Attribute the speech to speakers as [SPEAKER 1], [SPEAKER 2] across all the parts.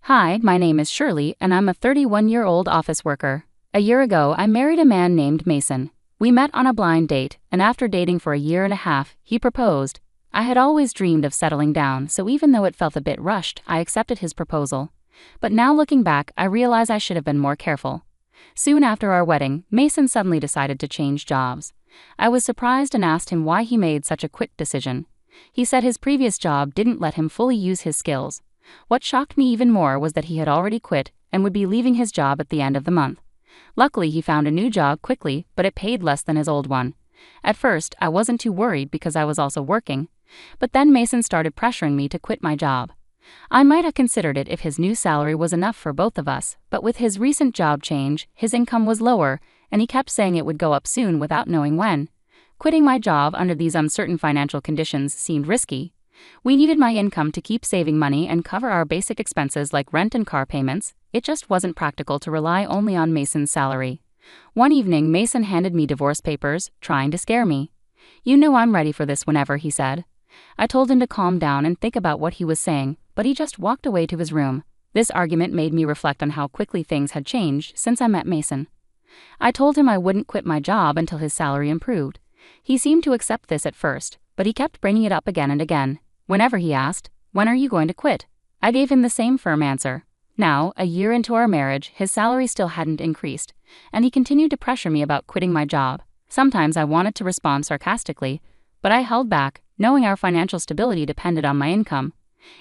[SPEAKER 1] Hi, my name is Shirley, and I'm a 31-year-old office worker. A year ago, I married a man named Mason. We met on a blind date, and after dating for a year and a half, he proposed. I had always dreamed of settling down, so even though it felt a bit rushed, I accepted his proposal. But now looking back, I realize I should have been more careful. Soon after our wedding, Mason suddenly decided to change jobs. I was surprised and asked him why he made such a quick decision. He said his previous job didn't let him fully use his skills. What shocked me even more was that he had already quit and would be leaving his job at the end of the month. Luckily, he found a new job quickly, but it paid less than his old one. At first, I wasn't too worried because I was also working, but then Mason started pressuring me to quit my job. I might have considered it if his new salary was enough for both of us, but with his recent job change, his income was lower, and he kept saying it would go up soon without knowing when. Quitting my job under these uncertain financial conditions seemed risky. We needed my income to keep saving money and cover our basic expenses like rent and car payments. It just wasn't practical to rely only on Mason's salary. One evening, Mason handed me divorce papers, trying to scare me. "You know I'm ready for this whenever," he said. I told him to calm down and think about what he was saying, but he just walked away to his room. This argument made me reflect on how quickly things had changed since I met Mason. I told him I wouldn't quit my job until his salary improved. He seemed to accept this at first, but he kept bringing it up again and again. Whenever he asked, "When are you going to quit?" I gave him the same firm answer. Now, a year into our marriage, his salary still hadn't increased, and he continued to pressure me about quitting my job. Sometimes I wanted to respond sarcastically, but I held back, knowing our financial stability depended on my income.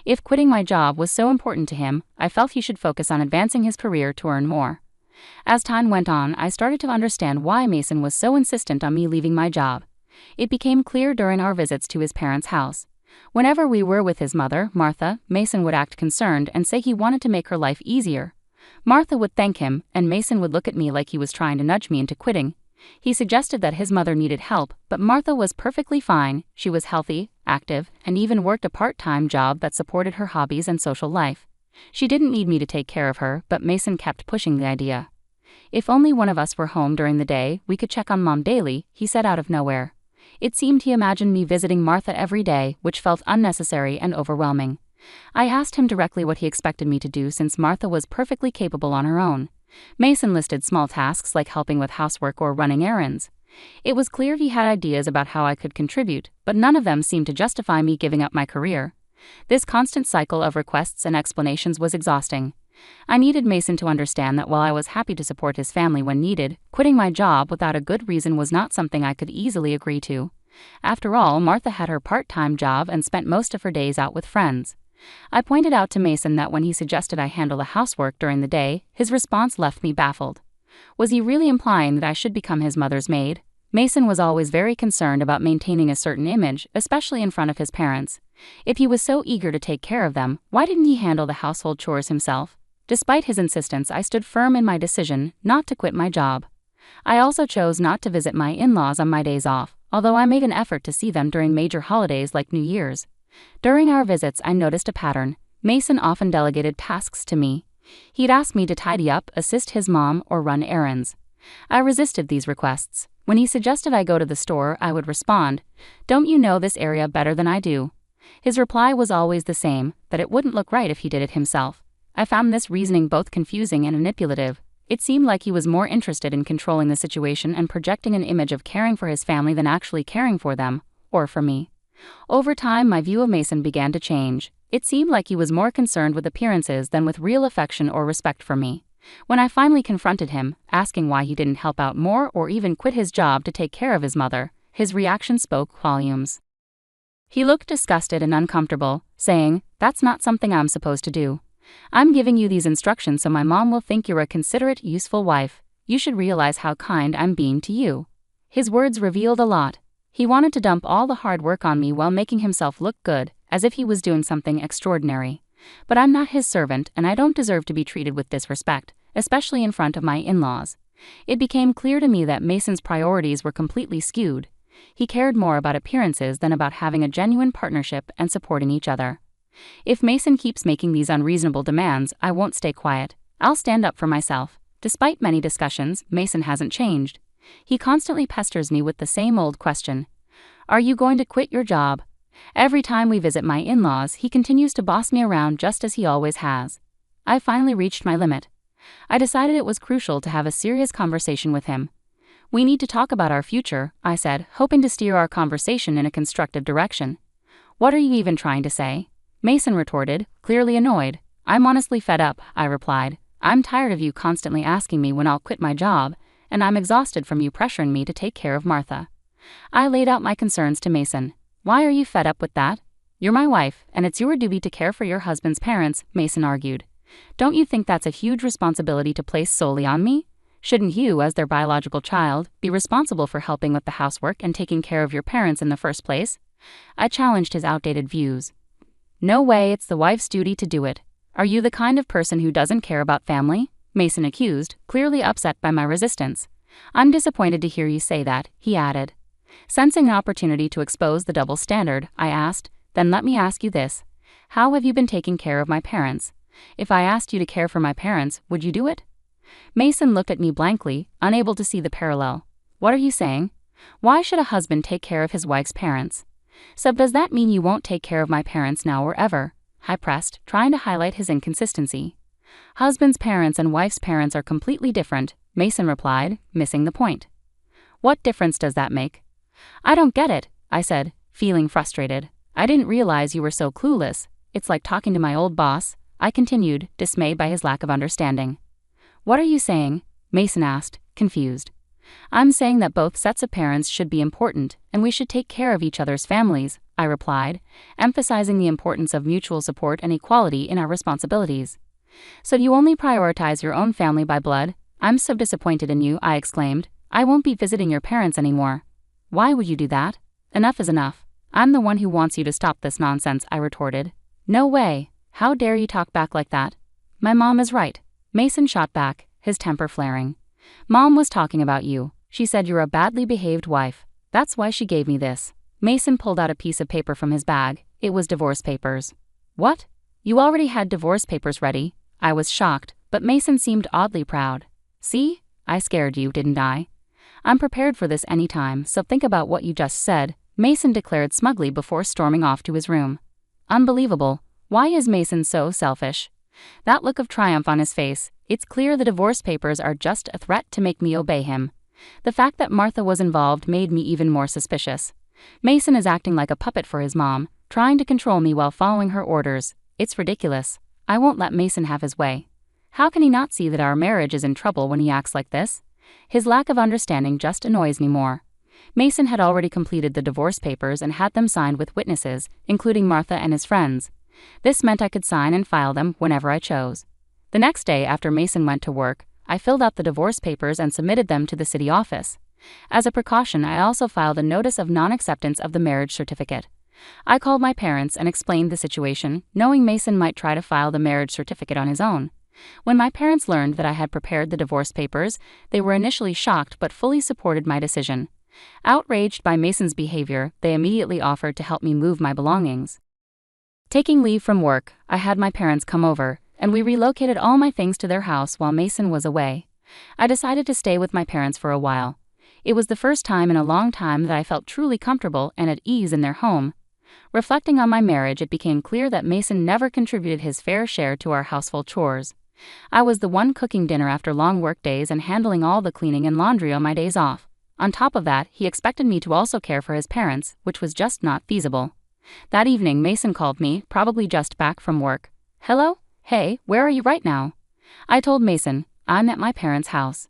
[SPEAKER 1] If quitting my job was so important to him, I felt he should focus on advancing his career to earn more. As time went on, I started to understand why Mason was so insistent on me leaving my job. It became clear during our visits to his parents' house. Whenever we were with his mother, Martha, Mason would act concerned and say he wanted to make her life easier. Martha would thank him, and Mason would look at me like he was trying to nudge me into quitting. He suggested that his mother needed help, but Martha was perfectly fine. She was healthy, active, and even worked a part-time job that supported her hobbies and social life. She didn't need me to take care of her, but Mason kept pushing the idea. "If only one of us were home during the day, we could check on Mom daily," he said out of nowhere. It seemed he imagined me visiting Martha every day, which felt unnecessary and overwhelming. I asked him directly what he expected me to do since Martha was perfectly capable on her own. Mason listed small tasks like helping with housework or running errands. It was clear he had ideas about how I could contribute, but none of them seemed to justify me giving up my career. This constant cycle of requests and explanations was exhausting. I needed Mason to understand that while I was happy to support his family when needed, quitting my job without a good reason was not something I could easily agree to. After all, Martha had her part-time job and spent most of her days out with friends. I pointed out to Mason that when he suggested I handle the housework during the day, his response left me baffled. Was he really implying that I should become his mother's maid? Mason was always very concerned about maintaining a certain image, especially in front of his parents. If he was so eager to take care of them, why didn't he handle the household chores himself? Despite his insistence, I stood firm in my decision not to quit my job. I also chose not to visit my in-laws on my days off, although I made an effort to see them during major holidays like New Year's. During our visits, I noticed a pattern. Mason often delegated tasks to me. He'd ask me to tidy up, assist his mom, or run errands. I resisted these requests. When he suggested I go to the store, I would respond, "Don't you know this area better than I do?" His reply was always the same, that it wouldn't look right if he did it himself. I found this reasoning both confusing and manipulative. It seemed like he was more interested in controlling the situation and projecting an image of caring for his family than actually caring for them, or for me. Over time, my view of Mason began to change. It seemed like he was more concerned with appearances than with real affection or respect for me. When I finally confronted him, asking why he didn't help out more or even quit his job to take care of his mother, his reaction spoke volumes. He looked disgusted and uncomfortable, saying, "That's not something I'm supposed to do. I'm giving you these instructions so my mom will think you're a considerate, useful wife. You should realize how kind I'm being to you." His words revealed a lot. He wanted to dump all the hard work on me while making himself look good, as if he was doing something extraordinary. But I'm not his servant, and I don't deserve to be treated with disrespect, especially in front of my in-laws. It became clear to me that Mason's priorities were completely skewed. He cared more about appearances than about having a genuine partnership and supporting each other. If Mason keeps making these unreasonable demands, I won't stay quiet. I'll stand up for myself. Despite many discussions, Mason hasn't changed. He constantly pesters me with the same old question. "Are you going to quit your job?" Every time we visit my in-laws, he continues to boss me around just as he always has. I finally reached my limit. I decided it was crucial to have a serious conversation with him. We need to talk about our future, I said, hoping to steer our conversation in a constructive direction. What are you even trying to say? Mason retorted, clearly annoyed. I'm honestly fed up, I replied. I'm tired of you constantly asking me when I'll quit my job, and I'm exhausted from you pressuring me to take care of Martha. I laid out my concerns to Mason. Why are you fed up with that? You're my wife, and it's your duty to care for your husband's parents, Mason argued. Don't you think that's a huge responsibility to place solely on me? Shouldn't you, as their biological child, be responsible for helping with the housework and taking care of your parents in the first place? I challenged his outdated views. No way, it's the wife's duty to do it. Are you the kind of person who doesn't care about family? Mason accused, clearly upset by my resistance. I'm disappointed to hear you say that, he added. Sensing an opportunity to expose the double standard, I asked, then let me ask you this. How have you been taking care of my parents? If I asked you to care for my parents, would you do it? Mason looked at me blankly, unable to see the parallel. What are you saying? Why should a husband take care of his wife's parents? So does that mean you won't take care of my parents now or ever? I pressed, trying to highlight his inconsistency. Husband's parents and wife's parents are completely different, Mason replied, missing the point. What difference does that make? I don't get it, I said, feeling frustrated. I didn't realize you were so clueless. It's like talking to my old boss, I continued, dismayed by his lack of understanding. What are you saying? Mason asked, confused. I'm saying that both sets of parents should be important, and we should take care of each other's families, I replied, emphasizing the importance of mutual support and equality in our responsibilities. So you only prioritize your own family by blood? I'm so disappointed in you, I exclaimed. I won't be visiting your parents anymore. Why would you do that? Enough is enough. I'm the one who wants you to stop this nonsense, I retorted. No way. How dare you talk back like that? My mom is right. Mason shot back, his temper flaring. Mom was talking about you. She said you're a badly behaved wife. That's why she gave me this. Mason pulled out a piece of paper from his bag. It was divorce papers. What? You already had divorce papers ready? I was shocked, but Mason seemed oddly proud. See? I scared you, didn't I? I'm prepared for this anytime, so think about what you just said, Mason declared smugly before storming off to his room. Unbelievable. Why is Mason so selfish? That look of triumph on his face, it's clear the divorce papers are just a threat to make me obey him. The fact that Martha was involved made me even more suspicious. Mason is acting like a puppet for his mom, trying to control me while following her orders. It's ridiculous. I won't let Mason have his way. How can he not see that our marriage is in trouble when he acts like this? His lack of understanding just annoys me more. Mason had already completed the divorce papers and had them signed with witnesses, including Martha and his friends. This meant I could sign and file them whenever I chose. The next day after Mason went to work, I filled out the divorce papers and submitted them to the city office. As a precaution, I also filed a notice of non-acceptance of the marriage certificate. I called my parents and explained the situation, knowing Mason might try to file the marriage certificate on his own. When my parents learned that I had prepared the divorce papers, they were initially shocked but fully supported my decision. Outraged by Mason's behavior, they immediately offered to help me move my belongings. Taking leave from work, I had my parents come over, and we relocated all my things to their house while Mason was away. I decided to stay with my parents for a while. It was the first time in a long time that I felt truly comfortable and at ease in their home. Reflecting on my marriage, it became clear that Mason never contributed his fair share to our household chores. I was the one cooking dinner after long work days and handling all the cleaning and laundry on my days off. On top of that, he expected me to also care for his parents, which was just not feasible. That evening, Mason called me, probably just back from work. Hello? Hey, where are you right now? I told Mason, I'm at my parents' house.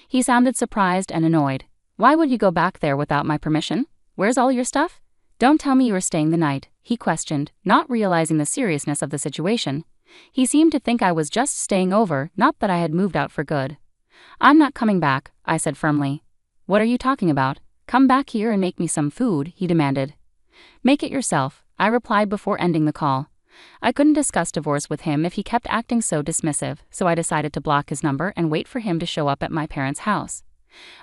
[SPEAKER 1] He sounded surprised and annoyed. Why would you go back there without my permission? Where's all your stuff? Don't tell me you were staying the night, he questioned, not realizing the seriousness of the situation. He seemed to think I was just staying over, not that I had moved out for good. I'm not coming back, I said firmly. What are you talking about? Come back here and make me some food, he demanded. Make it yourself, I replied before ending the call. I couldn't discuss divorce with him if he kept acting so dismissive, so I decided to block his number and wait for him to show up at my parents' house.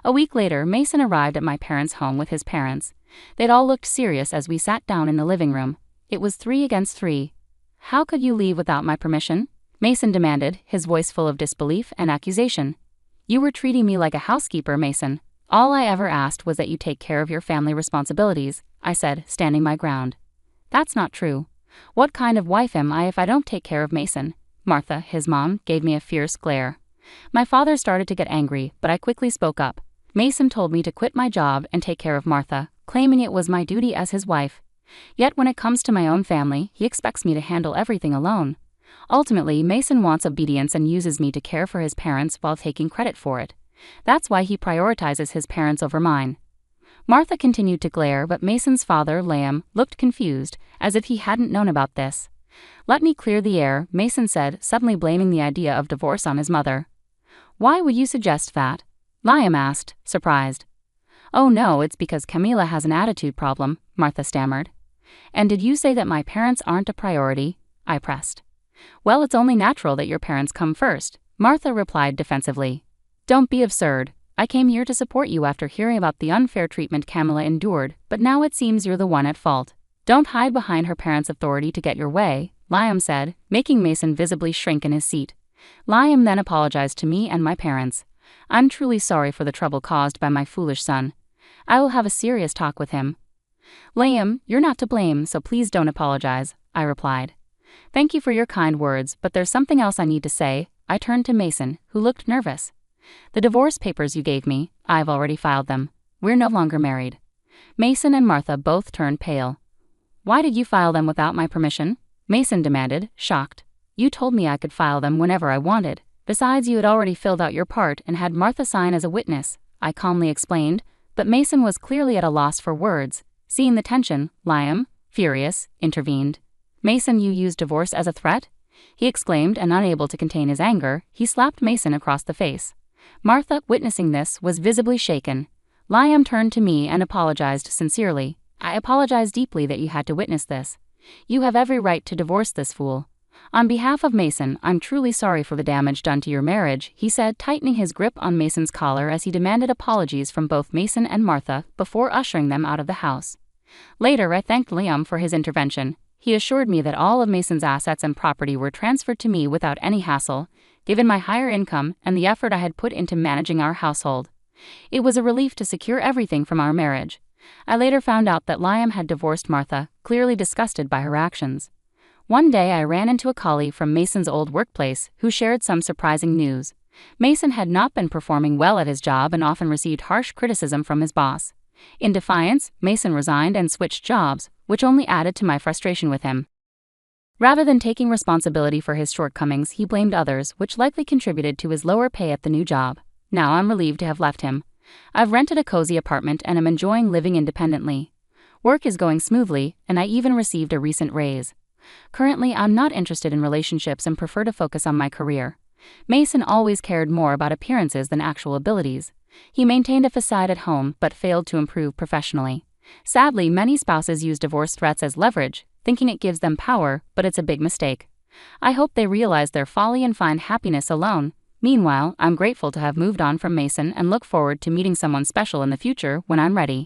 [SPEAKER 1] A week later, Mason arrived at my parents' home with his parents. They'd all looked serious as we sat down in the living room. It was 3 against 3. How could you leave without my permission? Mason demanded, his voice full of disbelief and accusation. You were treating me like a housekeeper, Mason. All I ever asked was that you take care of your family responsibilities, I said, standing my ground. That's not true. What kind of wife am I if I don't take care of Mason? Martha, his mom, gave me a fierce glare. My father started to get angry, but I quickly spoke up. Mason told me to quit my job and take care of Martha, claiming it was my duty as his wife. Yet when it comes to my own family, he expects me to handle everything alone. Ultimately, Mason wants obedience and uses me to care for his parents while taking credit for it. That's why he prioritizes his parents over mine. Martha continued to glare, but Mason's father, Liam, looked confused, as if he hadn't known about this. "Let me clear the air," Mason said, suddenly blaming the idea of divorce on his mother. "Why would you suggest that?" Liam asked, surprised. "Oh no, it's because Camila has an attitude problem," Martha stammered. "And did you say that my parents aren't a priority?" I pressed. "Well, it's only natural that your parents come first," Martha replied defensively. "Don't be absurd. I came here to support you after hearing about the unfair treatment Camila endured, but now it seems you're the one at fault. Don't hide behind her parents' authority to get your way," Liam said, making Mason visibly shrink in his seat. Liam then apologized to me and my parents. "I'm truly sorry for the trouble caused by my foolish son. I will have a serious talk with him." "Liam, you're not to blame, so please don't apologize," I replied. "Thank you for your kind words, but there's something else I need to say." I turned to Mason, who looked nervous. "The divorce papers you gave me, I've already filed them. We're no longer married." Mason and Martha both turned pale. "Why did you file them without my permission?" Mason demanded, shocked. "You told me I could file them whenever I wanted. Besides, you had already filled out your part and had Martha sign as a witness," I calmly explained, but Mason was clearly at a loss for words. Seeing the tension, Liam, furious, intervened. "Mason, you used divorce as a threat?" he exclaimed, and unable to contain his anger, he slapped Mason across the face. Martha, witnessing this, was visibly shaken. Liam turned to me and apologized sincerely. "I apologize deeply that you had to witness this. You have every right to divorce this fool. On behalf of Mason, I'm truly sorry for the damage done to your marriage," he said, tightening his grip on Mason's collar as he demanded apologies from both Mason and Martha before ushering them out of the house. Later, I thanked Liam for his intervention. He assured me that all of Mason's assets and property were transferred to me without any hassle, given my higher income and the effort I had put into managing our household. It was a relief to secure everything from our marriage. I later found out that Liam had divorced Martha, clearly disgusted by her actions. One day I ran into a colleague from Mason's old workplace who shared some surprising news. Mason had not been performing well at his job and often received harsh criticism from his boss. In defiance, Mason resigned and switched jobs, which only added to my frustration with him. Rather than taking responsibility for his shortcomings, he blamed others, which likely contributed to his lower pay at the new job. Now I'm relieved to have left him. I've rented a cozy apartment and am enjoying living independently. Work is going smoothly, and I even received a recent raise. Currently, I'm not interested in relationships and prefer to focus on my career. Mason always cared more about appearances than actual abilities. He maintained a facade at home but failed to improve professionally. Sadly, many spouses use divorce threats as leverage, thinking it gives them power, but it's a big mistake. I hope they realize their folly and find happiness alone. Meanwhile, I'm grateful to have moved on from Mason and look forward to meeting someone special in the future when I'm ready.